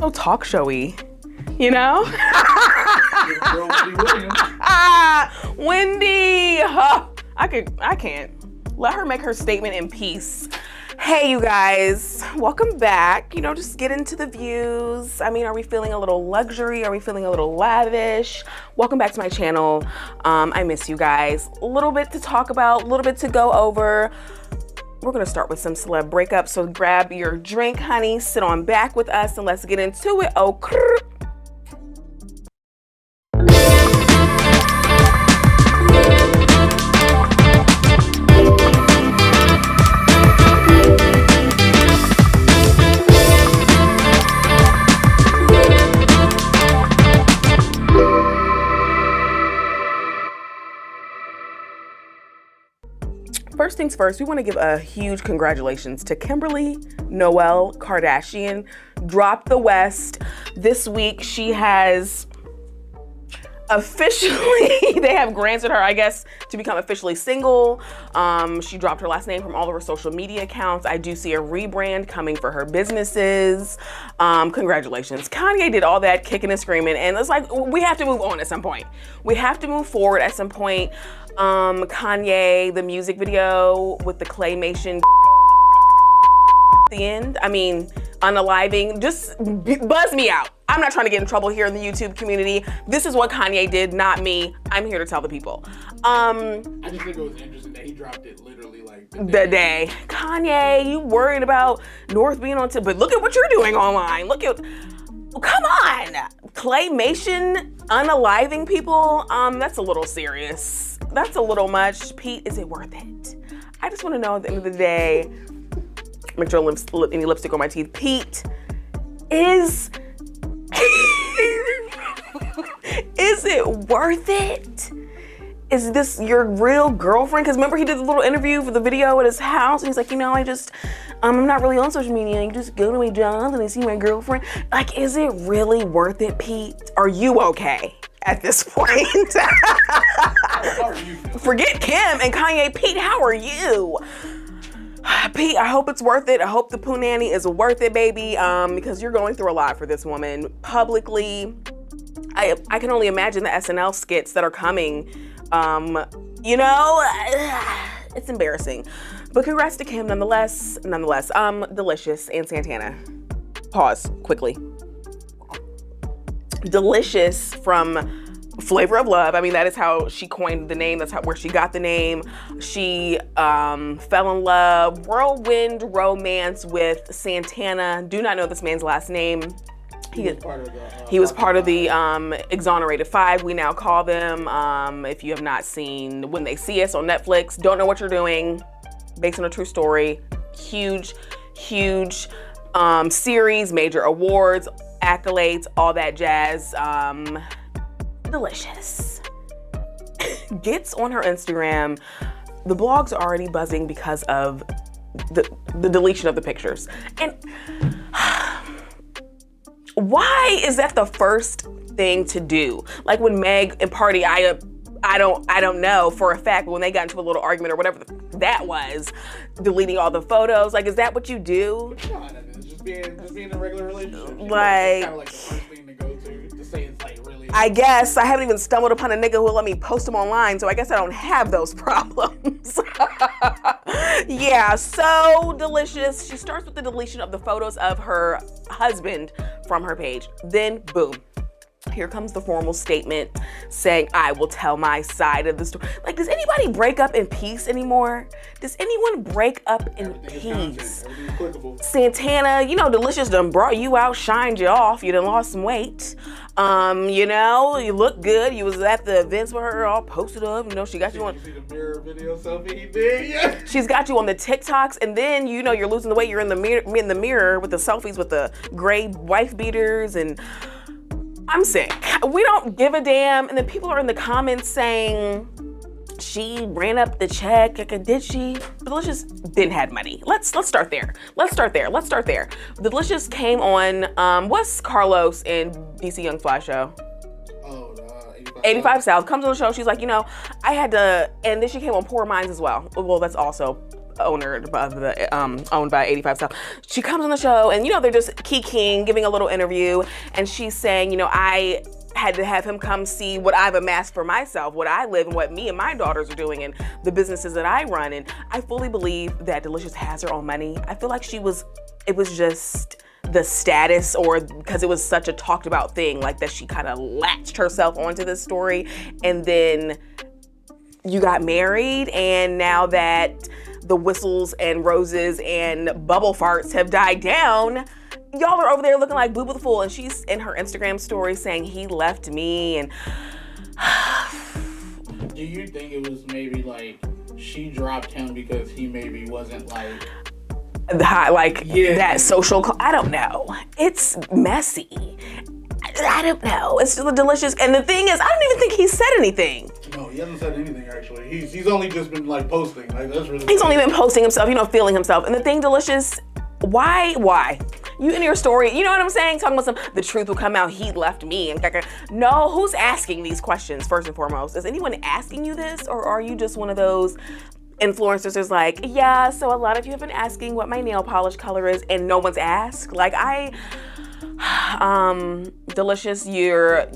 So talk showy, you know? Wendy! I can't. Let her make her statement in peace. Hey, you guys, welcome back. You know, just get into the views. I mean, are we feeling a little luxury? Are we feeling a little lavish? Welcome back to my channel. I miss you guys. A little bit to talk about, a little bit to go over. We're gonna start with some celeb breakups. So grab your drink, honey, sit on back with us, and let's get into it. Oh, first things first, we want to give a huge congratulations to Kimberly Noel Kardashian. Dropped the West. This week she has officially, they have granted her, I guess, to become officially single. She dropped her last name from all of her social media accounts. I do see a rebrand coming for her businesses. Congratulations. Kanye did all that kicking and screaming, and it's like, we have to move on at some point. We have to move forward at some point. Kanye, the music video with the claymation at the end, I mean, unaliving, just buzz me out. I'm not trying to get in trouble here in the YouTube community. This is what Kanye did, not me. I'm here to tell the people. I just think it was interesting that he dropped it literally like the day. Kanye, you worried about North being on tip, but look at what you're doing online. Look at, come on. Claymation, unaliving people, that's a little serious. That's a little much. Pete, is it worth it? I just want to know at the end of the day, make sure any lipstick on my teeth. Pete, is it worth it? Is this your real girlfriend? Because remember he did the little interview for the video at his house and he's like, you know, I'm not really on social media. I just go to my job and I see my girlfriend. Like, is it really worth it, Pete? Are you okay at this point? Forget Kim and Kanye. Pete, how are you? Pete, I hope it's worth it. I hope the poo nanny is worth it, baby, because you're going through a lot for this woman publicly. I can only imagine the SNL skits that are coming. You know, it's embarrassing. But congrats to Kim nonetheless. Delicious and Santana. Pause quickly. Delicious from Flavor of Love. I mean, that is how she coined the name. That's where she got the name. She fell in love, whirlwind romance with Santana. Do not know this man's last name. He was part of the Exonerated Five, we now call them. If you have not seen When They See Us on Netflix, don't know what you're doing. Based on a true story. Huge series, major awards, accolades, all that jazz. Delicious. Gets on her Instagram. The blogs are already buzzing because of the deletion of the pictures. And why is that the first thing to do? Like when Meg and Party, I don't know for a fact, but when they got into a little argument or whatever that was, deleting all the photos, like, is that what you do? No, it's just being in a regular relationship. Like, it's kind of like the first thing to go to say it's like really. I guess I haven't even stumbled upon a nigga who will let me post them online, so I guess I don't have those problems. Yeah, so delicious. She starts with the deletion of the photos of her husband from her page. Then, boom. Here comes the formal statement saying, I will tell my side of the story. Like, does anybody break up in peace anymore? Does anyone break up in peace? Santana, you know, Delicious done brought you out, shined you off. You done lost some weight. You know, you look good. You was at the events with her all posted up. You know, she got you on. You see the mirror video selfie he did? Yeah. She's got you on the TikToks, and then, you know, you're losing the weight. You're in the mirror with the selfies with the gray wife beaters, and I'm sick. We don't give a damn. And then people are in the comments saying she ran up the check. Did she? Delicious didn't have money. Let's start there. Let's start there. Delicious came on what's Carlos and DC Young Fly show? 85 South comes on the show. She's like, you know, I had to, and then she came on Poor Minds as well. Well, that's also owner of the owned by 85 South. She comes on the show and, you know, they're just kikiing, giving a little interview, and she's saying, you know, I had to have him come see what I've amassed for myself, what I live and what me and my daughters are doing and the businesses that I run. And I fully believe that Delicious has her own money. I feel like it was just the status, or because it was such a talked about thing, like that she kind of latched herself onto this story. And then you got married, and now that the whistles and roses and bubble farts have died down, y'all are over there looking like Boo Boo the Fool, and she's in her Instagram story saying he left me. And do you think it was maybe like she dropped him because he maybe wasn't like that social? I don't know. It's messy. I don't know. It's just Delicious, and the thing is, I don't even think he said anything. No, he hasn't said anything actually. He's only just been like posting. Like that's really. He's only been posting himself, you know, feeling himself. And the thing, Delicious, why? You in your story, you know what I'm saying? Talking about the truth will come out, he left me. And no, who's asking these questions first and foremost? Is anyone asking you this, or are you just one of those influencers who's like, yeah, so a lot of you have been asking what my nail polish color is, and no one's asked? Like Delicious, you're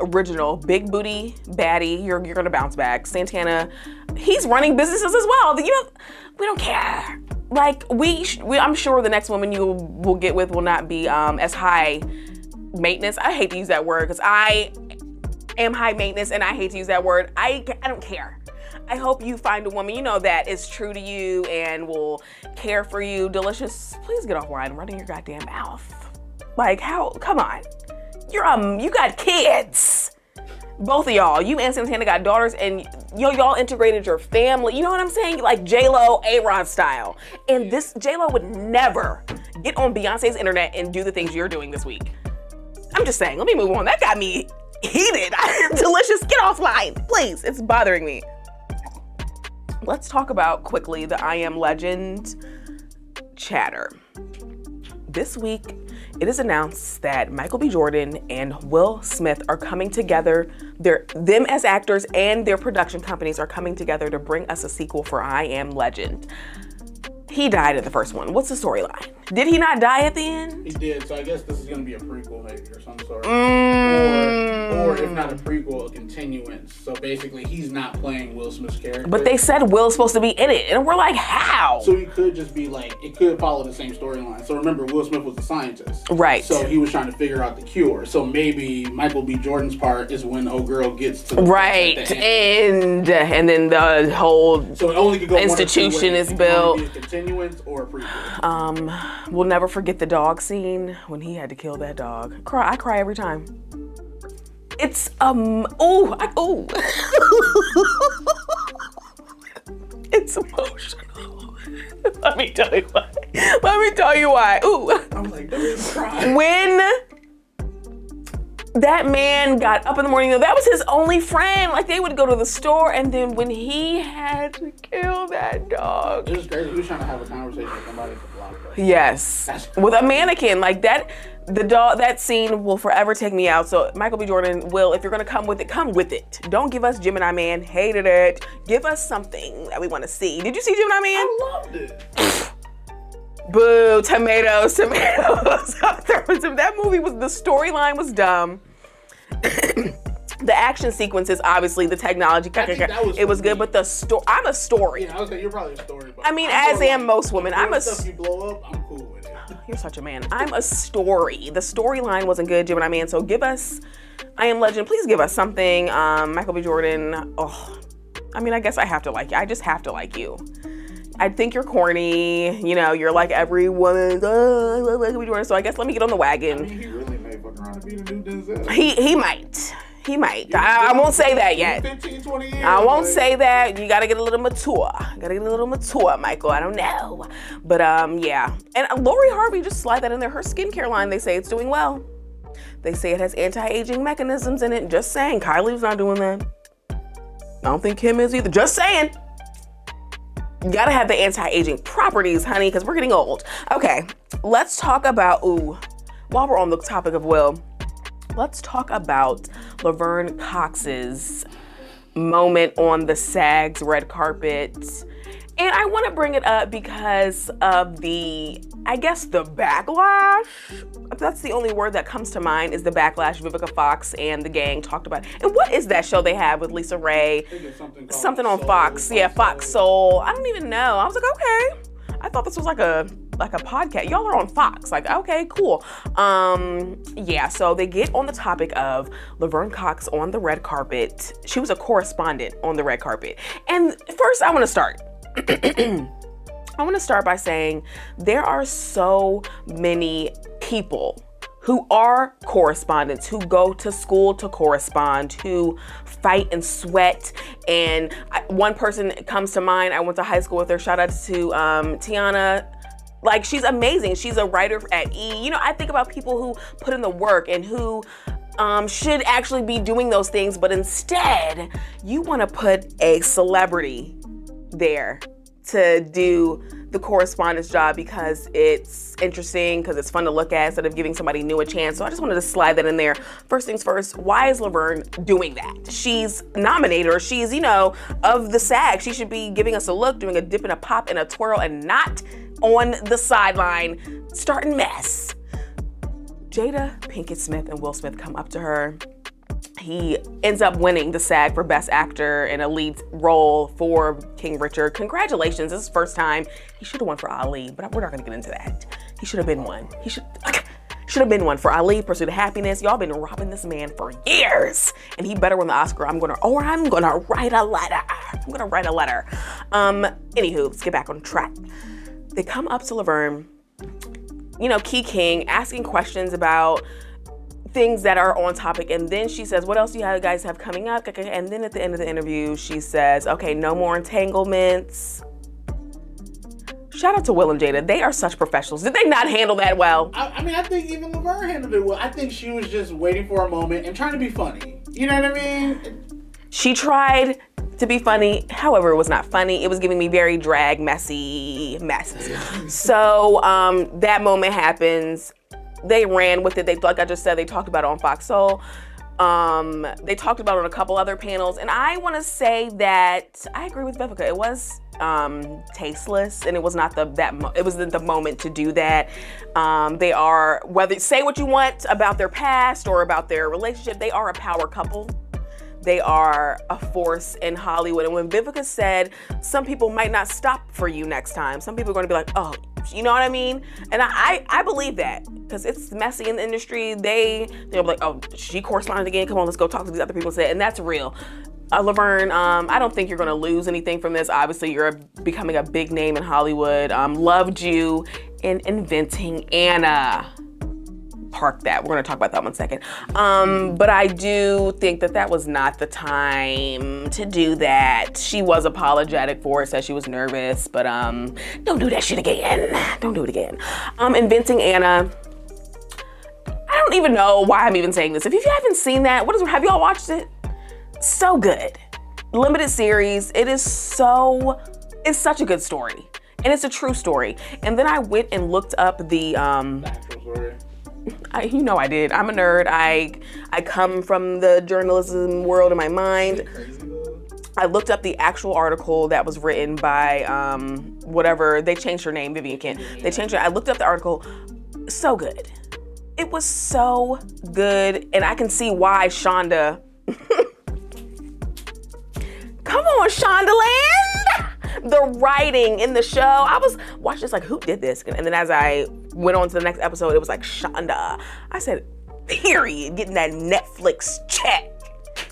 original big booty baddie. You're gonna bounce back. Santana, he's running businesses as well. You know, we don't care. Like I'm sure the next woman you will get with will not be as high maintenance. I hate to use that word because I am high maintenance, and I hate to use that word. I don't care. I hope you find a woman, you know, that is true to you and will care for you. Delicious, please get off wine and running your goddamn mouth. Like, how? Come on. You got kids. Both of y'all. You and Santana got daughters, and y'all integrated your family. You know what I'm saying? Like J-Lo, A-Rod style. And this J-Lo would never get on Beyonce's internet and do the things you're doing this week. I'm just saying, let me move on. That got me heated. Delicious, get offline, please. It's bothering me. Let's talk about quickly the I Am Legend chatter. This week, it is announced that Michael B. Jordan and Will Smith are coming together. Them as actors and their production companies are coming together to bring us a sequel for I Am Legend. He died in the first one. What's the storyline? Did he not die at the end? He did, so I guess this is going to be a prequel maybe or some sort. Or if not a prequel, a continuance. So basically, he's not playing Will Smith's character. But they said Will's supposed to be in it, and we're like, how? So he could just be like, it could follow the same storyline. So remember, Will Smith was a scientist. Right. So he was trying to figure out the cure. So maybe Michael B. Jordan's part is when old girl gets to right, and then the whole so it only could go institution is built. It could be a continuance or a prequel. We'll never forget the dog scene when he had to kill that dog. I cry every time. It's it's emotional. Let me tell you why. Ooh. I was like, don't cry. When that man got up in the morning, that was his only friend. Like, they would go to the store, and then when he had to kill that dog. It was crazy. He was trying to have a conversation with somebody at the block. Yes. With a mannequin. Like that, the dog, that scene will forever take me out. So Michael B. Jordan, Will, if you're gonna come with it. Don't give us Gemini Man. Hated it. Give us something that we want to see. Did you see Gemini Man? I loved it. Boo, tomatoes. That movie the storyline was dumb. The action sequences, obviously, the technology, it was good, but the story, I'm a story. Yeah, I was saying, you're probably a story. But I mean, as am most women. Stuff you blow up, I'm cool with it. You're such a man. I'm a story. The storyline wasn't good, Gemini Man, so give us, I Am Legend, please give us something. Michael B. Jordan, I mean, I guess I have to like you. I just have to like you. I think you're corny, you know, you're like every woman, Michael B. Jordan, so I guess let me get on the wagon. I mean, he really may fuck around and be the new Denzel. He might. I won't say that yet. 15, 20 years. I won't say that. You gotta get a little mature. Michael. I don't know. But yeah. And Lori Harvey, just slide that in there. Her skincare line, they say it's doing well. They say it has anti-aging mechanisms in it. Just saying. Kylie's not doing that. I don't think Kim is either. Just saying. You gotta have the anti-aging properties, honey, because we're getting old. Okay, let's talk about, while we're on the topic of Will, let's talk about Laverne Cox's moment on the SAG's red carpet And I want to bring it up because of the backlash. That's the only word that comes to mind is the backlash Vivica Fox and the gang talked about. And what is that show they have with Lisa Ray? I think it's something on Fox. Yeah, Fox Soul. I don't even know. I was like, okay. I thought this was like a podcast. Y'all are on Fox. Like, okay, cool. Yeah, so they get on the topic of Laverne Cox on the red carpet. She was a correspondent on the red carpet. And first I want to start. I want to start by saying there are so many people who are correspondents, who go to school to correspond, who fight and sweat. And one person comes to mind. I went to high school with her. Shout out to Tiana. Like, she's amazing. She's a writer at E. You know, I think about people who put in the work and who should actually be doing those things, but instead you want to put a celebrity there to do the correspondence job because it's interesting, because it's fun to look at instead of giving somebody new a chance. So I just wanted to slide that in there. First things first, why is Laverne doing that? She's nominated, or she's, you know, of the SAG. She should be giving us a look, doing a dip and a pop and a twirl, and not on the sideline starting mess. Jada Pinkett Smith and Will Smith come up to her. He ends up winning the SAG for Best Actor in a lead role for King Richard. Congratulations, this is his first time. He should have won for Ali, but we're not gonna get into that. He should have been one. He should have been one for Ali, Pursuit of Happiness. Y'all been robbing this man for years, and he better win the Oscar. I'm gonna write a letter. Anywho, let's get back on track. They come up to Laverne, you know, Key King, asking questions about things that are on topic, and then she says, what else do you guys have coming up? And then at the end of the interview, she says, okay, no more entanglements. Shout out to Will and Jada. They are such professionals. Did they not handle that well? I mean, I think even Laverne handled it well. I think she was just waiting for a moment and trying to be funny. You know what I mean? She tried to be funny. However, it was not funny. It was giving me very drag, messy messes. So that moment happens. They ran with it. Like I just said, they talked about it on Fox Soul. They talked about it on a couple other panels. And I want to say that I agree with Vivica. It was tasteless, and it was not it was the moment to do that. They are, say what you want about their past or about their relationship, they are a power couple. They are a force in Hollywood. And when Vivica said, some people might not stop for you next time. Some people are going to be like, oh, you know what I mean? And I believe that, because it's messy in the industry. They'll be like, oh, she corresponded again. Come on, let's go talk to these other people. And that's real. Laverne, I don't think you're going to lose anything from this. Obviously, you're becoming a big name in Hollywood. Loved you in Inventing Anna. Park that. We're going to talk about that one second. But I do think that was not the time to do that. She was apologetic for it, said she was nervous, but don't do that shit again. Don't do it again. Inventing Anna. I don't even know why I'm even saying this. If you haven't seen that, have y'all watched it? So good. Limited series. It's such a good story. And it's a true story. And then I went and looked up the actual story. You know I did. I'm a nerd. I come from the journalism world in my mind. I looked up the actual article that was written by whatever. They changed her name, Vivian Kent. They changed her. I looked up the article. So good. It was so good, and I can see why Shonda. Come on, Shondaland. The writing in the show, I was watching this like, who did this? And then as I went on to the next episode, it was like, Shonda. I said, period, getting that Netflix check.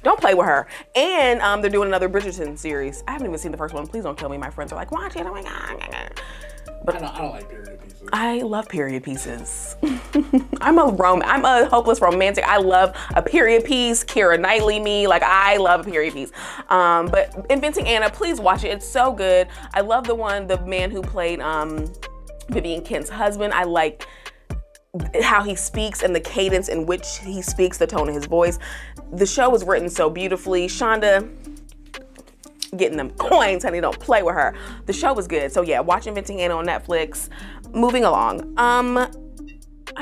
Don't play with her. And they're doing another Bridgerton series. I haven't even seen the first one. Please don't kill me. My friends are like, watch it. I'm like, But I don't like period pieces. I love period pieces. I'm a hopeless romantic. I love a period piece. Keira Knightley me. Like, I love a period piece. But Inventing Anna, please watch it. It's so good. I love the man who played Vivian Kent's husband. I like how he speaks and the cadence in which he speaks, the tone of his voice. The show was written so beautifully. Shonda, getting them coins, honey, don't play with her. The show was good. So yeah, watch Inventing Anna on Netflix. Moving along. I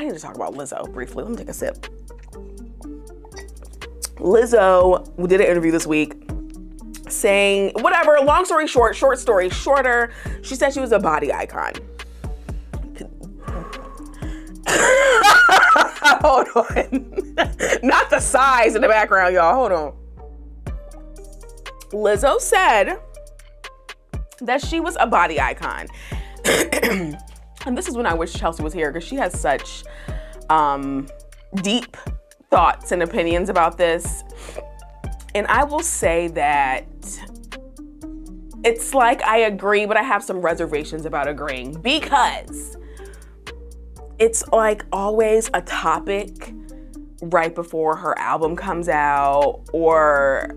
need to talk about Lizzo briefly. Let me take a sip. Lizzo did an interview this week saying, whatever, long story short, short story shorter, she said she was a body icon. Hold on. Not the size in the background, y'all. Hold on. Lizzo said that she was a body icon. And this is when I wish Chelsea was here, because she has such deep thoughts and opinions about this. And I will say that it's like I agree, but I have some reservations about agreeing, because it's like always a topic right before her album comes out, or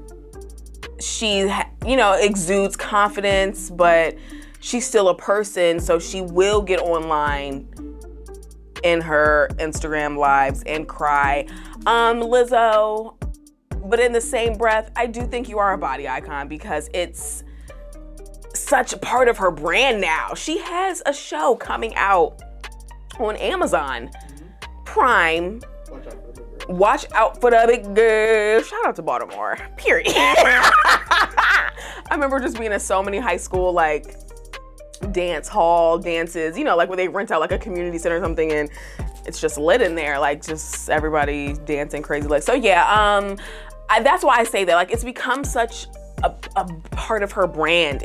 she, exudes confidence, but she's still a person, so she will get online in her Instagram lives and cry. Lizzo, but in the same breath, I do think you are a body icon, because it's such a part of her brand now. She has a show coming out on Amazon Prime. Watch out for the big girl. Shout out to Baltimore, period. I remember just being in so many high school, like, dance hall dances, like where they rent out like a community center or something, and it's just lit in there, like just everybody dancing crazy. Like, so yeah, that's why I say that, like, it's become such a part of her brand.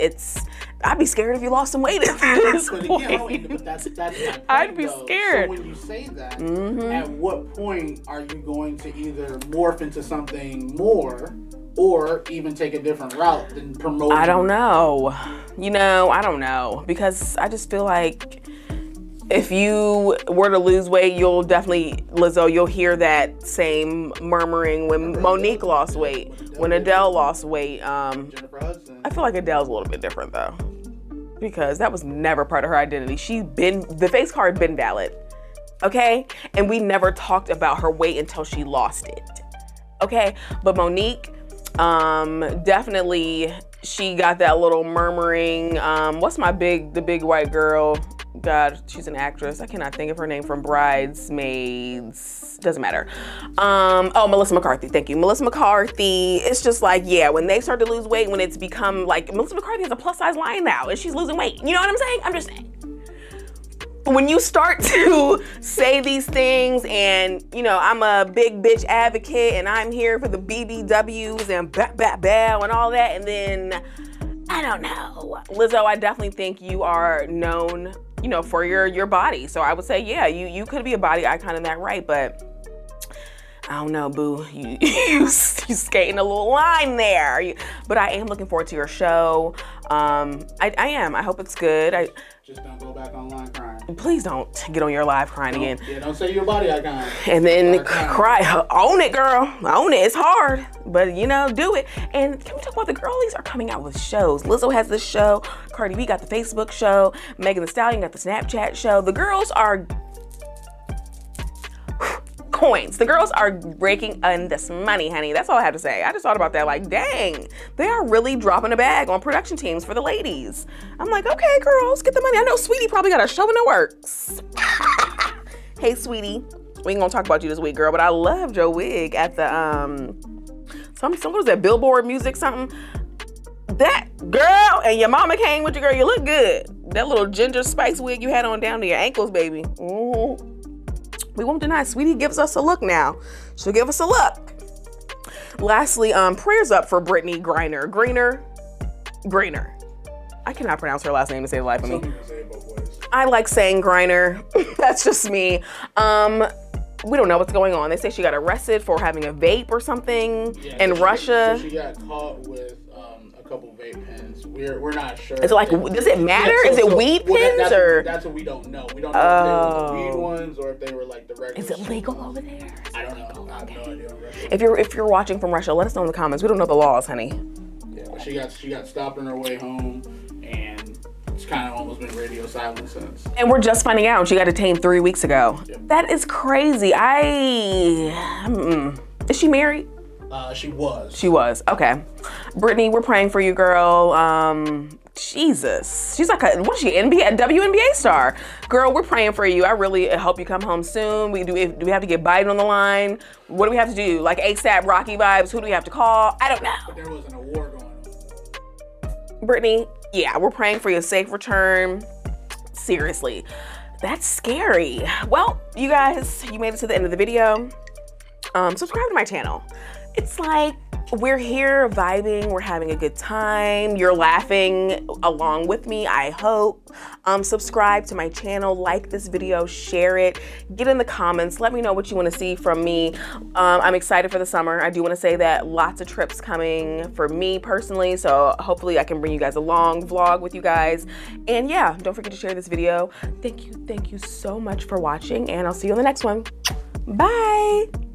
I'd be scared if you lost some weight at this point. But that's my point, I'd be though. scared. So when you say that, at what point are you going to either morph into something more, or even take a different route than promoting? I don't know. I don't know, because I just feel like if you were to lose weight, you'll definitely, Lizzo, you'll hear that same murmuring when Monique lost weight, when Adele lost weight. Jennifer Hudson. I feel like Adele's a little bit different though, because that was never part of her identity. The face card been valid, okay? And we never talked about her weight until she lost it, okay? But Monique, definitely, she got that little murmuring. What's the big white girl? God, she's an actress. I cannot think of her name from Bridesmaids. Doesn't matter. Melissa McCarthy. Thank you. Melissa McCarthy. It's just like, yeah, when they start to lose weight, when it's become like, Melissa McCarthy has a plus size line now and she's losing weight. You know what I'm saying? I'm just saying. When you start to say these things and, I'm a big bitch advocate and I'm here for the BBWs and bow and all that, and then, I don't know. Lizzo, I definitely think you are known, for your body. So I would say, yeah, you could be a body icon in that right, but I don't know, boo. You skating a little line there. But I am looking forward to your show. I am. I hope it's good. Just don't go back online crying. Please don't get on your live crying again. Yeah, don't say you're a body icon. And then cry. Own it, girl. Own it. It's hard. But, do it. And can we talk about the girlies are coming out with shows? Lizzo has this show. Cardi B got the Facebook show. Megan Thee Stallion got the Snapchat show. The girls are coins. The girls are breaking in this money, honey. That's all I have to say. I just thought about that, like, dang, they are really dropping a bag on production teams for the ladies. I'm like, okay, girls, get the money. I know Sweetie probably got a show in the works. Hey, Sweetie, we ain't gonna talk about you this week, girl, but I loved your wig at the some was that Billboard music something. That girl and your mama came with you, girl. You look good. That little ginger spice wig you had on down to your ankles, baby. Mm-hmm. We won't deny, Sweetie gives us a look now. She'll give us a look. Lastly, prayers up for Brittany Griner. I cannot pronounce her last name to save the life of me. Some people say it both ways. I like saying Griner. That's just me. We don't know what's going on. They say she got arrested for having a vape or something in Russia. She got caught with a couple vape pens. We're not sure. Is it like, does it matter? Is it weed pens or? That's what we don't know. We don't know if they were the weed ones or if they were like the regular. Is it legal over there? I don't know. I have no idea. If you're watching from Russia, let us know in the comments. We don't know the laws, honey. Yeah, but she got stopped on her way home, and it's kind of almost been radio silence since. And we're just finding out she got detained 3 weeks ago. Yep. That is crazy. Is she married? She was. She was. Okay. Brittany, we're praying for you, girl. Jesus. She's like a WNBA star. Girl, we're praying for you. I really hope you come home soon. Do we have to get Biden on the line? What do we have to do? Like ASAP Rocky vibes? Who do we have to call? I don't know. But there wasn't a war going on. Brittany, yeah, we're praying for your safe return. Seriously, that's scary. Well, you guys, you made it to the end of the video. Subscribe to my channel. It's like, we're here vibing, we're having a good time, you're laughing along with me, I hope. Subscribe to my channel, like this video, share it, get in the comments, let me know what you want to see from me. I'm excited for the summer. I do want to say that lots of trips coming for me personally, so hopefully I can bring you guys along, vlog with you guys. And yeah, don't forget to share this video. Thank you so much for watching, and I'll see you on the next one. Bye.